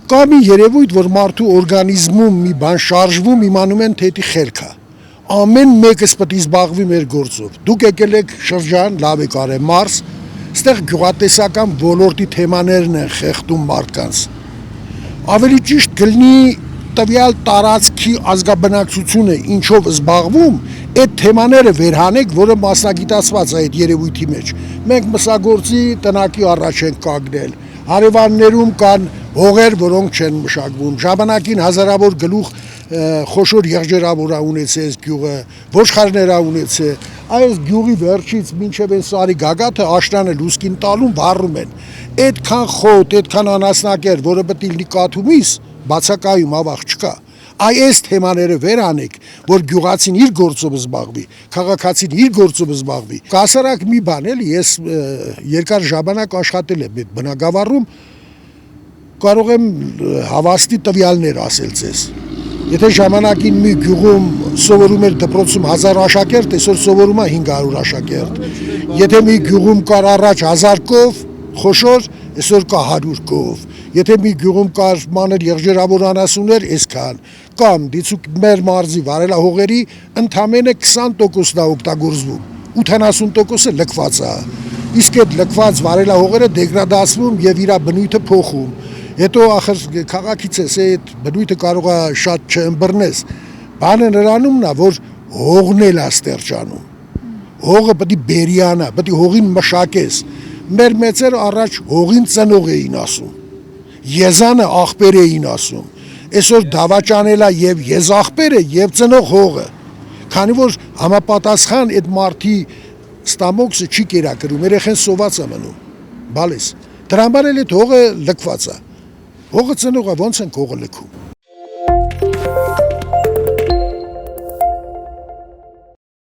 Կա մի երևույթ, որ մարդու օրգանիզմում մի բան շարժվում, իմանում են, թե դա խելք է։ Ամեն մեկս պետք է զբաղվի մեր գործով։ Դուք եկել եք շրջան, լավ եք արել Մարս, այստեղ գյուղատնտեսական ոլորտի թեմաներն են խեղդում մարդկանց։ Ավելի ճիշտ կլինի տվյալ տարածքի ազգաբնակչությունը ինչով զբաղվում, այդ թեմաները վերհանեք, որը մասնագիտացված է այդ երևույթի մեջ։ Մենք մսագործի տնակի առաջ ենք կանգնել, հարևաններում կան հողեր, որոնք չեն մշակվում, ժամանակին հազարավոր գլուխ խոշոր եղջերավոր ունեցել գյուղը, ոչխարներ ունեցել, այս գյուղի վերջից մինչև այն սարի գագաթը աշնանը լուսկին տալուն վառում են։ Այդքան խոտ, այդքան անասնակեր, որը պետք է լինի կաթումից, բացակայում ավաղ չկա։ Այս թեմաները վերանեք, որ գյուղացին իր գործով զբաղվի, քաղաքացին իր գործով զբաղվի։ Կասարակ մի բան էլի, ես երկար ժամանակ աշխատել եմ այդ բնակավարում, կարող եմ հավաստի տվյալներ ասել ձեզ։ Եթե ժամանակին մի գյուղում սովորում էր դպրոցում 1000 աշակերտ, այսօր սովորում է 500 աշակերտ։ Եթե մի գյուղում կար առաջ 1000 կով խոշոր, այսօր կա 100 կով։ Եթե մի գյուղում կար մանր եղջերավոր անասուններ, այսքան։ Կամ դիցուկ մեր մարզի վարելահողերի ընդամենը 20%-ն է օգտագործվում, 80%-ը լքված է։ Իսկ այդ լքված վարելահողերը դեգրադացվում եւ իր բնույթը փոխում։ Հետո ախր քաղաքից էս այդ բնույթը կարող է շատ չըմբռնես։ Բանը նրանումն է, որ հողն էլ է ստերջանում։ Հողը պետք է բերյանա, պետք է հողին մշակես։ Մեր մեծերը առաջ հողին ծնող էին ասում։ Եզանը աղբեր էին ասում։ Այսօր դավաճանել է եւ եզաղբերը եւ ծնող հողը։ Քանի որ համապատասխան այդ մարդի ստամոքսը չի կերակրում, երեխեն սոված է մնում։ Բալես։ Դրան համար էլ այդ հողը լքված է։ Հողը ծնող է, ոնց են հողը լքում։